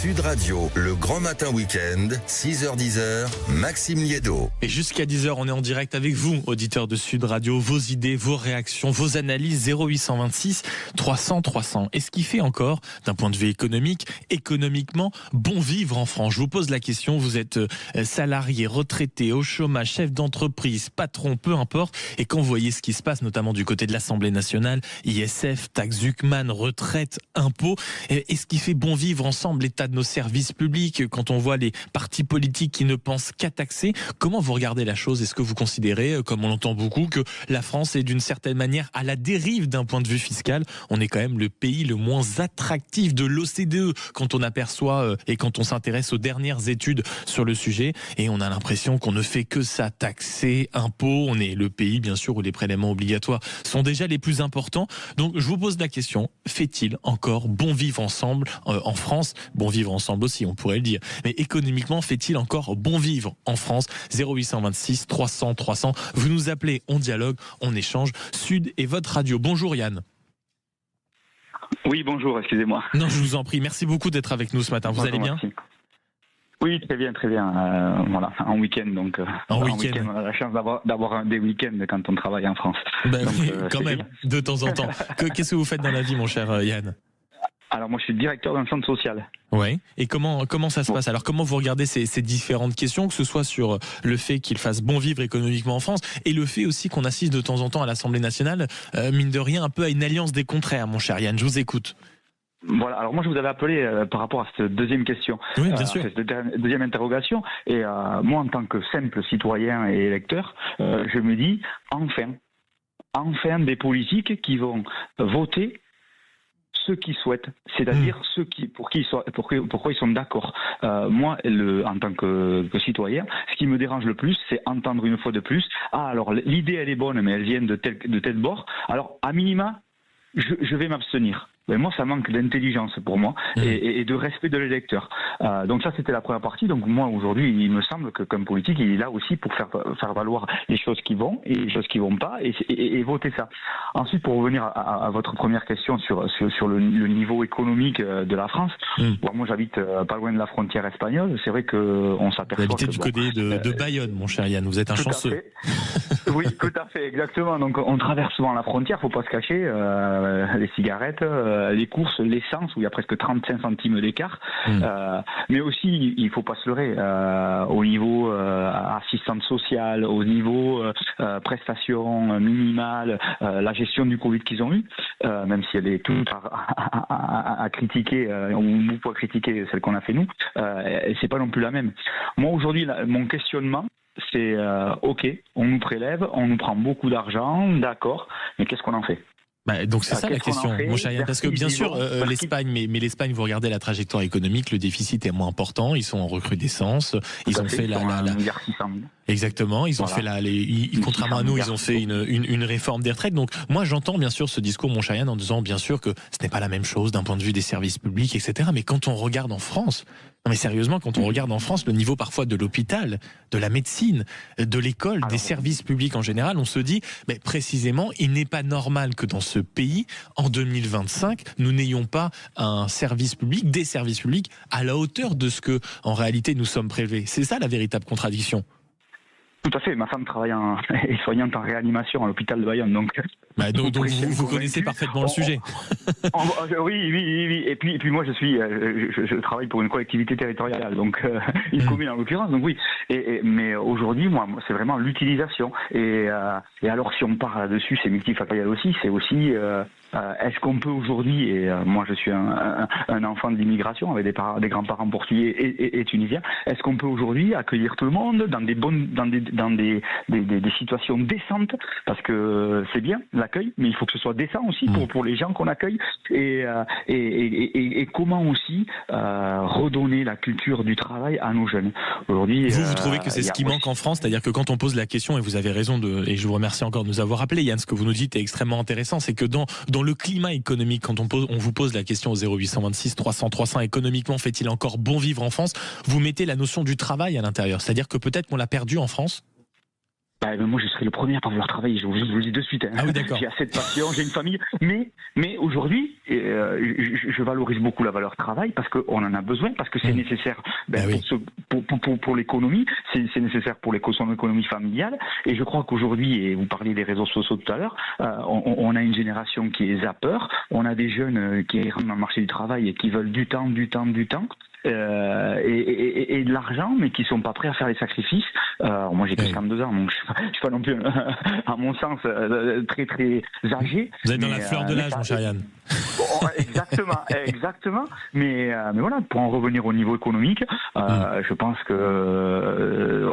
Sud Radio, le grand matin week-end, 6h-10h, Maxime Liédo. Et jusqu'à 10h, on est en direct avec vous, auditeurs de Sud Radio. Vos idées, vos réactions, vos analyses, 0826 300 300. Et ce qui fait encore, d'un point de vue économique, économiquement, bon vivre en France. Je vous pose la question, vous êtes salarié, retraité, au chômage, chef d'entreprise, patron, peu importe. Et quand vous voyez ce qui se passe, notamment du côté de l'Assemblée nationale, ISF, taxe Zuckman, retraite, impôts, et ce qui fait bon vivre ensemble, l'état de nos services publics, quand on voit les partis politiques qui ne pensent qu'à taxer, comment vous regardez la chose? Est-ce que vous considérez, comme on l'entend beaucoup, que la France est d'une certaine manière à la dérive d'un point de vue fiscal? On est quand même le pays le moins attractif de l'OCDE quand on aperçoit et quand on s'intéresse aux dernières études sur le sujet, et on a l'impression qu'on ne fait que ça, taxer, impôts. On est le pays, bien sûr, où les prélèvements obligatoires sont déjà les plus importants. Donc je vous pose la question, fait-il encore bon vivre ensemble en France? Bon vivre ensemble aussi, on pourrait le dire. Mais économiquement, fait-il encore bon vivre en France? 0826 300 300. Vous nous appelez, on dialogue, on échange. Sud est votre radio. Bonjour Yann. Oui, bonjour, excusez-moi. Non, je vous en prie. Merci beaucoup d'être avec nous ce matin. Vous allez bien? Merci. Oui, très bien, très bien. Voilà, en week-end, donc. En week-end. On a la chance d'avoir des week-ends quand on travaille en France. Ben donc, oui, quand même, bien. De temps en temps. Qu'est-ce que vous faites dans la vie, mon cher Yann? Alors moi, je suis directeur d'un centre social. Ouais. Et comment ça se passe? Alors comment vous regardez ces différentes questions, que ce soit sur le fait qu'il fasse bon vivre économiquement en France, et le fait aussi qu'on assiste de temps en temps à l'Assemblée nationale, mine de rien, un peu à une alliance des contraires, mon cher Yann. Je vous écoute. Voilà, alors moi je vous avais appelé par rapport à cette deuxième question, oui, bien sûr. Cette deuxième interrogation, et moi en tant que simple citoyen et électeur, je me dis enfin des politiques qui vont voter ceux qui souhaitent, c'est-à-dire ceux qui pourquoi ils sont d'accord. Moi, en tant que citoyen, ce qui me dérange le plus, c'est entendre une fois de plus, alors l'idée elle est bonne, mais elle vient de tel bord. Alors à minima, je vais m'abstenir. Mais moi, ça manque d'intelligence pour moi et de respect de l'électeur. Donc ça, c'était la première partie. Donc moi, aujourd'hui, il me semble que comme politique, il est là aussi pour faire valoir les choses qui vont et les choses qui vont pas et voter ça. Ensuite, pour revenir à votre première question sur le niveau économique de la France, bon, moi, j'habite pas loin de la frontière espagnole. C'est vrai qu'on s'aperçoit. Vous habitez du côté de Bayonne, mon cher Yann. Vous êtes un chanceux. Oui, tout à fait, exactement. Donc on traverse souvent la frontière, faut pas se cacher. Les cigarettes, les courses, l'essence, où il y a presque 35 centimes d'écart. Mais aussi, il faut pas se leurrer, au niveau assistante sociale, au niveau prestations minimales, la gestion du Covid qu'ils ont eu, même si elle est toute à critiquer, ou pour critiquer celle qu'on a fait nous, c'est pas non plus la même. Moi aujourd'hui, mon questionnement, c'est ok, on nous prélève, on nous prend beaucoup d'argent, d'accord, mais qu'est-ce qu'on en fait? Donc c'est ça la question, mon cher Yann, parce que bien sûr l'Espagne, mais l'Espagne, vous regardez la trajectoire économique, le déficit est moins important, ils sont en recrudescence, ils ont fait la exactement, ils ont fait contrairement à nous, ils ont fait une réforme des retraites. Donc moi j'entends bien sûr ce discours, mon cher Yann, en disant bien sûr que ce n'est pas la même chose d'un point de vue des services publics, etc. Mais quand on regarde en France, non mais sérieusement, quand on regarde en France le niveau parfois de l'hôpital, de la médecine, de l'école, des services publics en général, on se dit, mais précisément, il n'est pas normal que dans ce pays, en 2025, nous n'ayons pas un service public, des services publics à la hauteur de ce que, en réalité, nous sommes prélevés. C'est ça la véritable contradiction. Tout à fait. Ma femme travaille est soignante en réanimation à l'hôpital de Bayonne, donc vous connaissez parfaitement le sujet. Oui. Et puis moi, je travaille pour une collectivité territoriale, donc une commune en l'occurrence. Donc oui. Mais aujourd'hui, moi, c'est vraiment l'utilisation. Et alors, si on parle là-dessus, c'est multifactoriel aussi. C'est aussi est-ce qu'on peut aujourd'hui, et moi je suis un enfant de l'immigration avec des grands-parents portugais et tunisiens, est-ce qu'on peut aujourd'hui accueillir tout le monde dans des situations décentes, parce que c'est bien l'accueil, mais il faut que ce soit décent aussi pour les gens qu'on accueille, et comment aussi redonner la culture du travail à nos jeunes. Aujourd'hui, vous trouvez que c'est ce qui manque en France, c'est-à-dire que quand on pose la question, et vous avez raison et je vous remercie encore de nous avoir appelé, Yann, ce que vous nous dites est extrêmement intéressant, c'est que dans le climat économique, quand on vous pose la question au 0826 300 300, économiquement, fait-il encore bon vivre en France? Vous mettez la notion du travail à l'intérieur, c'est-à-dire que peut-être qu'on l'a perdu en France? Moi, je serai le premier à pas vouloir travailler. Je vous le dis de suite. Ah oui, d'accord. J'ai assez de passion, j'ai une famille. Mais aujourd'hui, je valorise beaucoup la valeur travail parce qu'on en a besoin, parce que c'est nécessaire pour l'économie, c'est nécessaire pour son économie familiale. Et je crois qu'aujourd'hui, et vous parliez des réseaux sociaux tout à l'heure, on a une génération qui est zappeur. On a des jeunes qui rentrent dans le marché du travail et qui veulent du temps. Et de l'argent, mais qui sont pas prêts à faire les sacrifices. Moi, j'ai que 52 ans, donc je suis pas non plus, à mon sens, très très âgé. Vous êtes dans la fleur de l'âge, mon cher Yann. Exactement. Mais voilà, pour en revenir au niveau économique, je pense que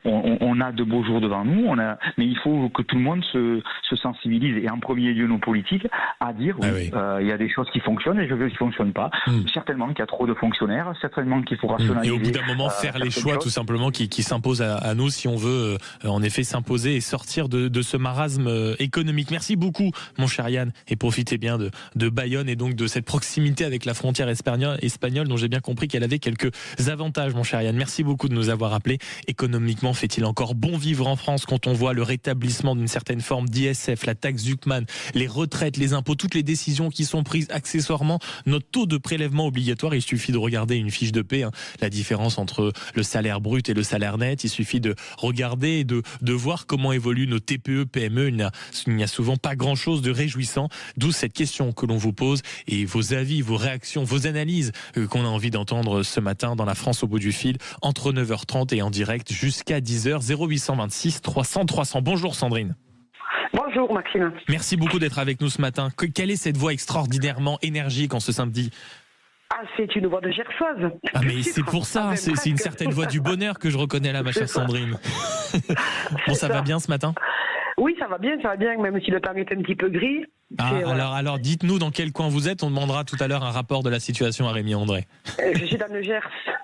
on a de beaux jours devant nous. Mais il faut que tout le monde se sensibilise, et en premier lieu nos politiques, à dire il y a des choses qui fonctionnent et des choses qui fonctionnent pas. Certainement qu'il y a trop de fonctionnaires, certainement qu'il faut rationaliser. Et au bout d'un moment, faire les choix tout simplement qui s'imposent à nous si on veut en effet s'imposer et sortir de ce marasme économique. Merci beaucoup, mon cher Yann, et profitez bien de Bayonne et donc de cette proximité avec la frontière espagnole dont j'ai bien compris qu'elle avait quelques avantages, mon cher Yann. Merci beaucoup de nous avoir appelés. Économiquement, fait-il encore bon vivre en France quand on voit le rétablissement d'une certaine forme d'ISF, la taxe Zuckman, les retraites, les impôts, toutes les décisions qui sont prises accessoirement, notre taux de prélèvement obligatoire? Il suffit de regarder une fiche de paie, la différence entre le salaire brut et le salaire net. Il suffit de regarder et de voir comment évoluent nos TPE, PME. Il n'y a souvent pas grand-chose de réjouissant. D'où cette question que l'on vous pose et vos avis, vos réactions, vos analyses qu'on a envie d'entendre ce matin dans la France au bout du fil, entre 9h30 et en direct jusqu'à 10h, 0826 300 300. Bonjour Sandrine. Bonjour Maxime. Merci beaucoup d'être avec nous ce matin. Quelle est cette voix extraordinairement énergique en ce samedi? C'est une voix de gersoise. Mais c'est pour ça, c'est une certaine voix du bonheur que je reconnais là, ma chère Sandrine. Bon, ça va bien ce matin? Oui, ça va bien, même si le temps est un petit peu gris. Alors, dites-nous dans quel coin vous êtes. On demandera tout à l'heure un rapport de la situation à Rémi André. Je suis dans le Gers.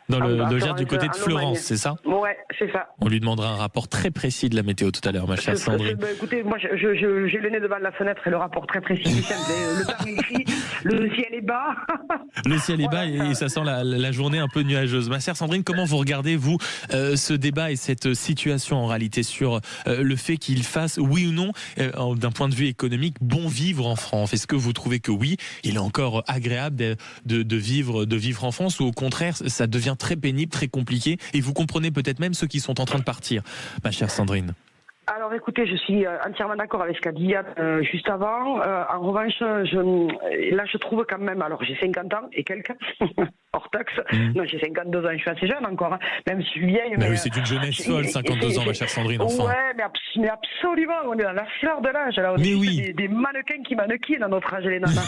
Dans le Gers, du côté de Fleurance, c'est ça? Ouais, c'est ça. On lui demandera un rapport très précis de la météo tout à l'heure, ma chère Sandrine. Écoutez, moi, j'ai le nez devant la fenêtre et le rapport très précis. Le temps est gris, le ciel est bas. Le ciel est bas et ça sent la journée un peu nuageuse. Ma chère Sandrine, comment vous regardez, vous, ce débat et cette situation en réalité sur le fait qu'il fasse, oui ou non, d'un point de vue économique, bon vivre en France? Est-ce que vous trouvez que oui, il est encore agréable de vivre en France, ou au contraire, ça devient très pénible, très compliqué, et vous comprenez peut-être même ceux qui sont en train de partir, ma chère Sandrine? Alors écoutez, je suis entièrement d'accord avec ce qu'a dit Yann juste avant. En revanche, je trouve quand même, alors j'ai 50 ans et quelques, hors taxe. Non, j'ai 52 ans, je suis assez jeune encore, même si je suis vieille. Mais oui, c'est une jeunesse folle, 52 ans, ma chère Sandrine, enfin. Ouais, mais absolument, on est dans la fleur de l'âge. Alors, mais oui. Des mannequins qui mannequinent à notre âge, les nanas.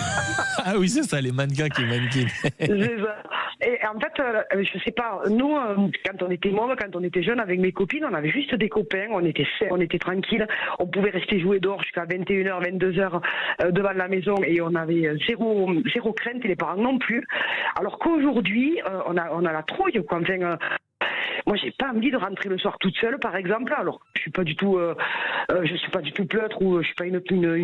Ah oui, c'est ça, les mannequins qui mannequinent. C'est ça. Et en fait, je sais pas, nous, quand on était mômes, quand on était jeunes, avec mes copines, on avait juste des copains, on était tranquille, on pouvait rester jouer dehors jusqu'à 21h, 22h devant la maison, et on avait zéro crainte, et les parents non plus. Alors qu'aujourd'hui, on a la trouille, quoi. Enfin, moi, j'ai pas envie de rentrer le soir toute seule, par exemple. Alors, je suis pas du tout pleutre, ou je suis pas une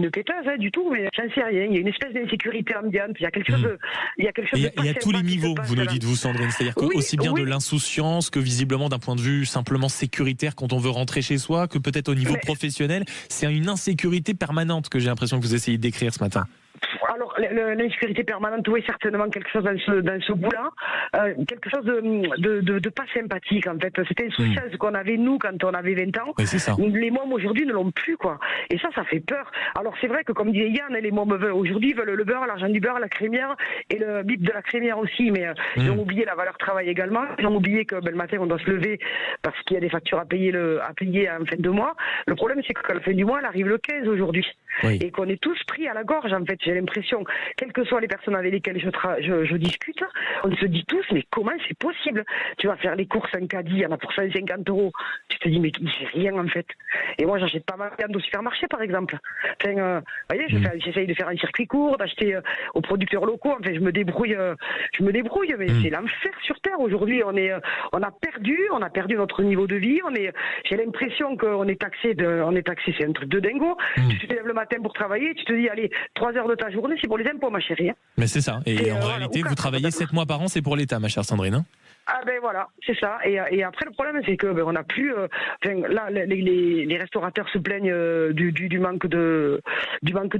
péteuse, du tout. Mais j'en sais rien. Il y a une espèce d'insécurité ambiante. Il y a quelque chose de. Il y a tous les niveaux. Vous nous dites, vous, Sandrine. C'est-à-dire que aussi bien de l'insouciance que visiblement d'un point de vue simplement sécuritaire quand on veut rentrer chez soi, que peut-être au niveau professionnel, c'est une insécurité permanente que j'ai l'impression que vous essayez de décrire ce matin. Alors, l'insécurité permanente, oui, certainement quelque chose dans ce bout-là, quelque chose de pas sympathique, en fait. C'était une insouciance qu'on avait, nous, quand on avait 20 ans. Oui, c'est ça. Les mômes, aujourd'hui, ne l'ont plus, quoi. Et ça fait peur. Alors, c'est vrai que, comme disait Yann, les mômes aujourd'hui veulent le beurre, l'argent du beurre, la crémière, et le bip de la crémière aussi, mais ils ont oublié la valeur travail également. Ils ont oublié que le matin, on doit se lever parce qu'il y a des factures à payer en fin de mois. Le problème, c'est qu'à la fin du mois, elle arrive le 15 aujourd'hui. Oui. Et qu'on est tous pris à la gorge, en fait. J'ai l'impression, quelles que soient les personnes avec lesquelles je discute, on se dit tous, mais comment c'est possible? Tu vas faire les courses en caddie, il y en a pour 150 €. Tu te dis, mais j'ai rien, en fait. Et moi, j'achète pas ma viande au supermarché, par exemple. Enfin, vous voyez, j'essaye de faire un circuit court, d'acheter aux producteurs locaux. Enfin, je me débrouille, mais c'est l'enfer sur Terre. Aujourd'hui, on a perdu notre niveau de vie. J'ai l'impression qu'on est taxé, c'est un truc de dingo. Tu te lèves le matin pour travailler, tu te dis, allez, 3 heures de ta journée, c'est pour les impôts, ma chérie. Mais c'est ça. Et en réalité, vous travaillez 7 mois par an, c'est pour l'État, ma chère Sandrine. ben voilà, c'est ça. Et après le problème c'est que on n'a plus. Là, les restaurateurs se plaignent du manque de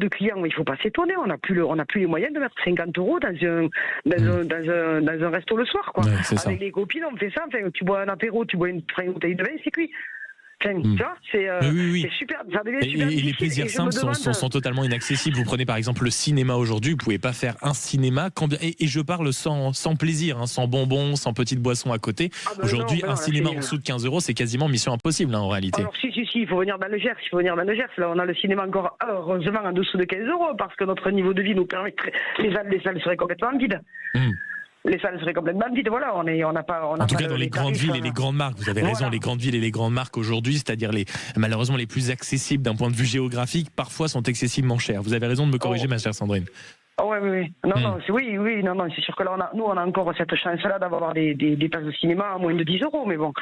clients. Mais il faut pas s'étonner. On n'a plus les moyens de mettre 50 € dans un resto le soir, quoi. Ouais, Avec les copines, on fait ça. Enfin, tu bois un apéro, tu bois une bouteille de vin, c'est cuit. Enfin, tu vois, oui. c'est super. Ça devient super Et les difficile. plaisirs simples sont totalement inaccessibles. Vous prenez par exemple le cinéma aujourd'hui, vous pouvez pas faire un cinéma. Et je parle sans plaisir, hein, sans bonbons, sans petites boissons à côté. Aujourd'hui, un cinéma en dessous de 15 €, c'est quasiment mission impossible, hein, en réalité. Alors si, il faut venir dans le Gers. Là, on a le cinéma encore, heureusement, en dessous de 15 €, parce que notre niveau de vie nous permettrait. Les salles seraient complètement vides. Les salles seraient complètement vides. Voilà, on n'a pas. En tout cas, dans les grandes villes et les grandes marques, vous avez raison, les grandes villes et les grandes marques aujourd'hui, c'est-à-dire malheureusement les plus accessibles d'un point de vue géographique, parfois sont excessivement chères. Vous avez raison de me corriger, ma chère Sandrine. Oui. Non, c'est sûr que là, on a encore cette chance-là d'avoir des places de cinéma à moins de 10 €, mais bon.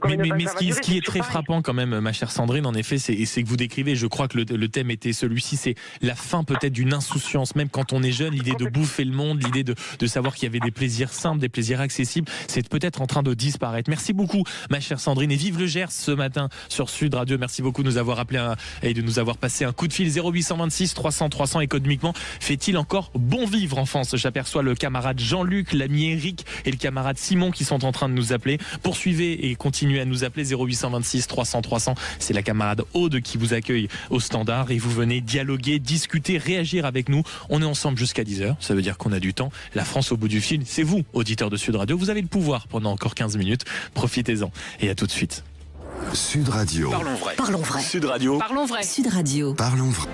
Mais ce qui est très frappant quand même, ma chère Sandrine, en effet, c'est que vous décrivez, je crois que le thème était celui-ci, c'est la fin peut-être d'une insouciance, même quand on est jeune, l'idée de bouffer le monde, l'idée de savoir qu'il y avait des plaisirs simples, des plaisirs accessibles, c'est peut-être en train de disparaître. Merci beaucoup, ma chère Sandrine, et vive le Gers ce matin sur Sud Radio. Merci beaucoup de nous avoir appelé et de nous avoir passé un coup de fil. 0826 300 300 économiquement. Fait-il encore bon vivre en France? J'aperçois le camarade Jean-Luc, l'ami Eric et le camarade Simon qui sont en train de nous appeler. Poursuivez et continuez à nous appeler 0826 300 300. C'est la camarade Aude qui vous accueille au standard et vous venez dialoguer, discuter, réagir avec nous. On est ensemble jusqu'à 10h. Ça veut dire qu'on a du temps. La France au bout du fil, c'est vous, auditeurs de Sud Radio. Vous avez le pouvoir pendant encore 15 minutes. Profitez-en. Et à tout de suite. Sud Radio. Parlons vrai. Parlons vrai. Sud Radio. Parlons vrai. Sud Radio. Parlons vrai.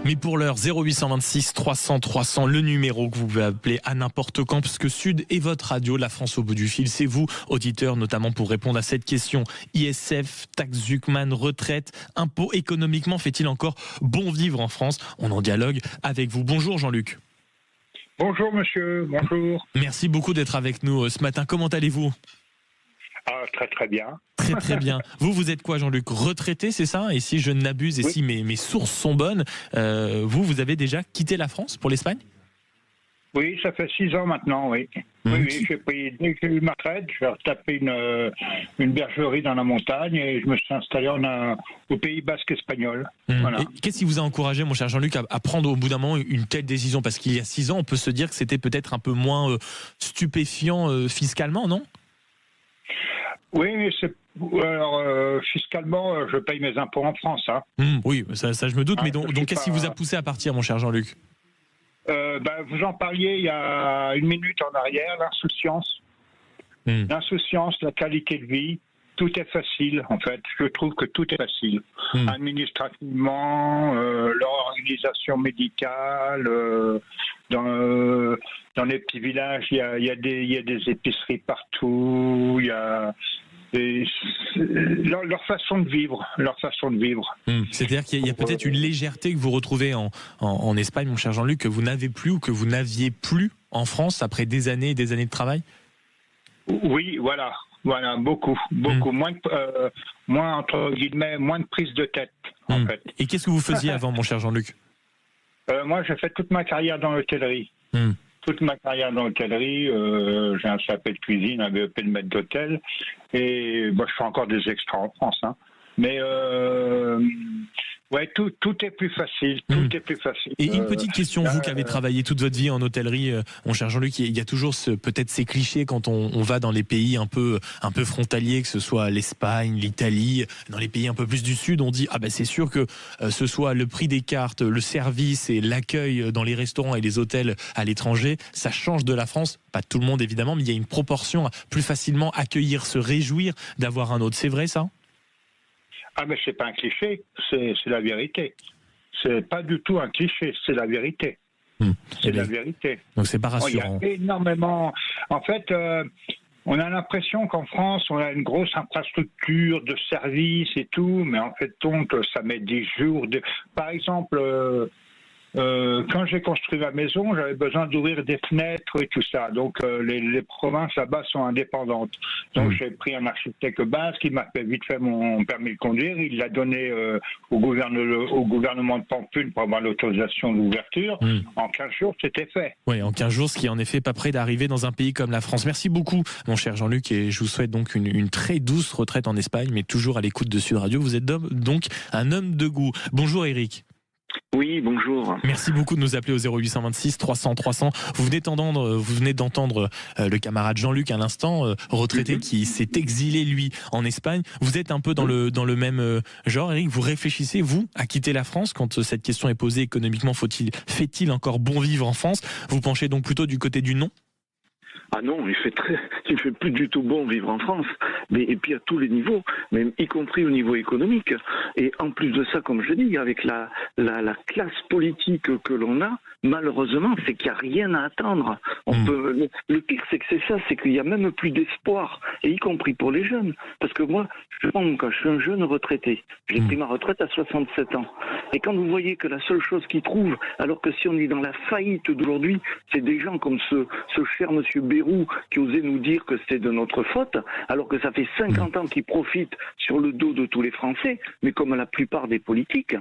Mais pour l'heure, 0826 300 300, le numéro que vous pouvez appeler à n'importe quand, parce que Sud est votre radio, la France au bout du fil. C'est vous, auditeurs, notamment pour répondre à cette question. ISF, taxe Zuckman, retraite, impôts, économiquement, fait-il encore bon vivre en France? On en dialogue avec vous. Bonjour Jean-Luc. Bonjour monsieur, bonjour. Merci beaucoup d'être avec nous ce matin. Comment allez-vous? Très très bien. Très bien. Vous êtes quoi Jean-Luc? Retraité, c'est ça? Et si je n'abuse et si mes sources sont bonnes, vous avez déjà quitté la France pour l'Espagne? Oui, ça fait 6 ans maintenant, oui. Oui, dès que j'ai eu ma retraite, j'ai retapé une bergerie dans la montagne et je me suis installé au Pays Basque espagnol. Voilà. Qu'est-ce qui vous a encouragé, mon cher Jean-Luc, à prendre au bout d'un moment une telle décision? Parce qu'il y a 6 ans, on peut se dire que c'était peut-être un peu moins stupéfiant fiscalement, non? Oui, fiscalement, je paye mes impôts en France. Hein. Oui, ça je me doute. Mais donc qu'est-ce qui vous a poussé à partir, mon cher Jean-Luc? Vous en parliez il y a une minute en arrière, l'insouciance. L'insouciance, la qualité de vie, tout est facile, en fait. Je trouve que tout est facile. Administrativement, l'organisation médicale, dans les petits villages, il y a des épiceries partout, il y a leur façon de vivre. C'est-à-dire qu'il y a peut-être une légèreté que vous retrouvez en Espagne, mon cher Jean-Luc, que vous n'avez plus ou que vous n'aviez plus en France après des années et des années de travail? Oui, voilà, beaucoup, moins entre guillemets, moins de prise de tête, en fait. Et qu'est-ce que vous faisiez avant, mon cher Jean-Luc? Moi, j'ai fait toute ma carrière dans l'hôtellerie. Toute ma carrière dans l'hôtellerie, j'ai un CAP de cuisine, un BEP de maître d'hôtel, et je fais encore des extras en France. Hein. Mais tout est plus facile. Tout est plus facile. Et une petite question, vous qui avez travaillé toute votre vie en hôtellerie, mon cher Jean-Luc, il y a toujours peut-être ces clichés quand on va dans les pays un peu frontaliers, que ce soit l'Espagne, l'Italie, dans les pays un peu plus du sud, on dit c'est sûr que ce soit le prix des cartes, le service et l'accueil dans les restaurants et les hôtels à l'étranger, ça change de la France. Pas tout le monde évidemment, mais il y a une proportion à plus facilement accueillir, se réjouir d'avoir un autre. C'est vrai ça? Mais c'est pas un cliché, c'est la vérité. C'est pas du tout un cliché, c'est la vérité. C'est la vérité. Donc c'est pas rassurant. Il y a énormément. En fait, on a l'impression qu'en France, on a une grosse infrastructure de services et tout, mais en fait, donc, ça met des jours. Par exemple, quand j'ai construit ma maison, j'avais besoin d'ouvrir des fenêtres et tout ça. Donc les provinces là-bas sont indépendantes. Donc j'ai pris un architecte base qui m'a fait vite fait mon permis de conduire. Il l'a donné au gouvernement de Pampelune pour avoir l'autorisation d'ouverture. En 15 jours, c'était fait. Oui, en 15 jours, ce qui est en effet pas près d'arriver dans un pays comme la France. Merci beaucoup, mon cher Jean-Luc, et je vous souhaite donc une très douce retraite en Espagne, mais toujours à l'écoute de Sud Radio. Vous êtes donc un homme de goût. Bonjour Eric. Oui, bonjour. Merci beaucoup de nous appeler au 0826 300 300. Vous venez d'entendre le camarade Jean-Luc à l'instant, retraité qui s'est exilé lui en Espagne. Vous êtes un peu dans le même genre, Eric. Vous réfléchissez, vous, à quitter la France quand cette question est posée économiquement, fait-il encore bon vivre en France? Vous penchez donc plutôt du côté du non? Ah non, il fait plus du tout bon vivre en France, et puis à tous les niveaux, même y compris au niveau économique. Et en plus de ça, comme je dis, avec la classe politique que l'on a, malheureusement, c'est qu'il n'y a rien à attendre. Le pire, c'est qu'il n'y a même plus d'espoir, et y compris pour les jeunes. Parce que moi, je suis un jeune retraité. J'ai pris ma retraite à 67 ans. Et quand vous voyez que la seule chose qu'ils trouvent, alors que si on est dans la faillite d'aujourd'hui, c'est des gens comme ce cher monsieur Bayrou qui osait nous dire que c'est de notre faute, alors que ça fait 50 ans qu'ils profitent sur le dos de tous les Français, mais comme la plupart des politiques.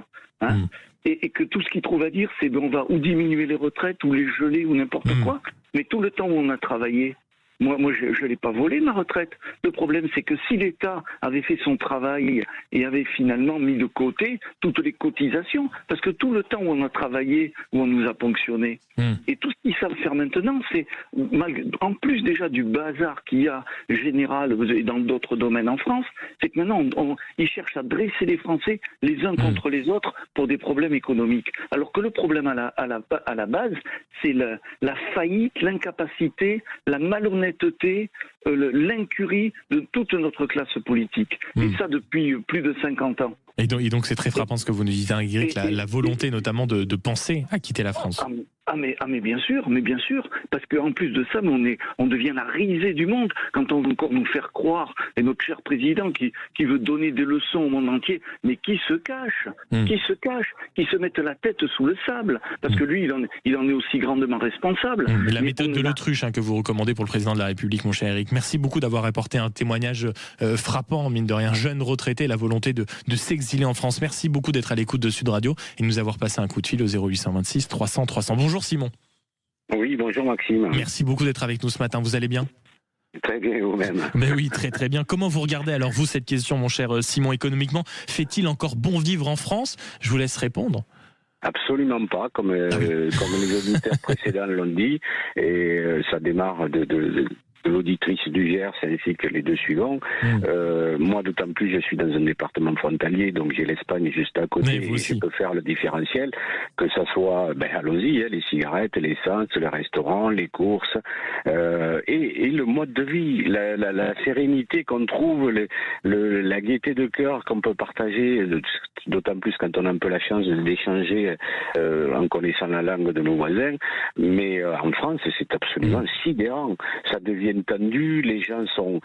Et que tout ce qu'ils trouvent à dire, c'est on va ou diminuer les retraites, ou les geler, ou n'importe quoi. Mais tout le temps où on a travaillé, moi, je l'ai pas volé, ma retraite. Le problème, c'est que si l'État avait fait son travail et avait finalement mis de côté toutes les cotisations, parce que tout le temps où on a travaillé, où on nous a ponctionné, et tout ce qu'ils savent faire maintenant, c'est, en plus déjà du bazar qu'il y a général et dans d'autres domaines en France, c'est que maintenant, ils cherchent à dresser les Français les uns contre les autres pour des problèmes économiques. Alors que le problème à la base, c'est la faillite, l'incapacité, la malhonnêteté, l'incurie de toute notre classe politique. Et ça depuis plus de 50 ans. Et donc c'est très frappant ce que vous nous dites, Eric, la volonté notamment de penser à quitter la France. Mais bien sûr, parce qu'en plus de ça, on devient la risée du monde quand on veut encore nous faire croire, et notre cher président qui veut donner des leçons au monde entier, mais qui se cache, qui se mette la tête sous le sable, parce que lui, il en est aussi grandement responsable. La méthode de l'autruche que vous recommandez pour le président de la République, mon cher Eric. Merci beaucoup d'avoir apporté un témoignage frappant, mine de rien, jeune retraité, la volonté de s'exiler en France. Merci beaucoup d'être à l'écoute de Sud Radio et de nous avoir passé un coup de fil au 0826 300 300. Bonjour Simon. Oui, bonjour Maxime. Merci beaucoup d'être avec nous ce matin. Vous allez bien ? Très bien, vous-même. Mais oui, très très bien. Comment vous regardez alors vous cette question, mon cher Simon, économiquement? Fait-il encore bon vivre en France? Je vous laisse répondre. Absolument pas, comme les auditeurs précédents l'ont dit, et ça démarre de l'auditrice du Gers ainsi que les deux suivants. Moi, d'autant plus, je suis dans un département frontalier, donc j'ai l'Espagne juste à côté et je peux faire le différentiel, que ça soit, allons-y, les cigarettes, l'essence, le restaurant, les courses, et le mode de vie, la sérénité qu'on trouve, la gaieté de cœur qu'on peut partager, d'autant plus quand on a un peu la chance d'échanger en connaissant la langue de nos voisins. Mais en France, c'est absolument sidérant. Ça devient tendu, les gens sont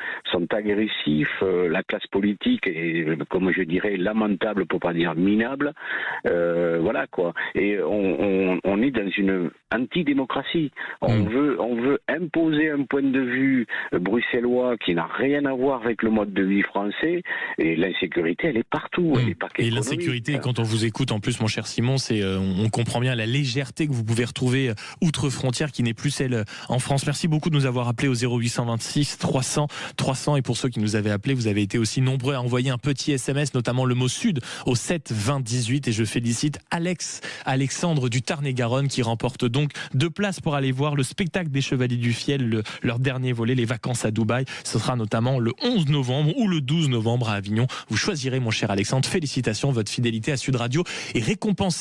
agressifs, la classe politique est, comme je dirais, lamentable pour pas dire minable. Voilà quoi. Et on est dans une antidémocratie. On veut imposer un point de vue bruxellois qui n'a rien à voir avec le mode de vie français. Et l'insécurité, elle est partout. Elle est pas et l'insécurité, quand on vous écoute en plus, mon cher Simon, c'est on comprend bien la légèreté que vous pouvez retrouver outre-frontière qui n'est plus celle en France. Merci beaucoup de nous avoir appelé au 0826 300 300, et pour ceux qui nous avaient appelés, vous avez été aussi nombreux à envoyer un petit SMS, notamment le mot Sud au 7 20 18, et je félicite Alexandre du Tarn-et-Garonne qui remporte donc 2 places pour aller voir le spectacle des Chevaliers du Fiel, leur dernier volet, les vacances à Dubaï. Ce sera notamment le 11 novembre ou le 12 novembre à Avignon. Vous choisirez, mon cher Alexandre. Félicitations, votre fidélité à Sud Radio est récompensée.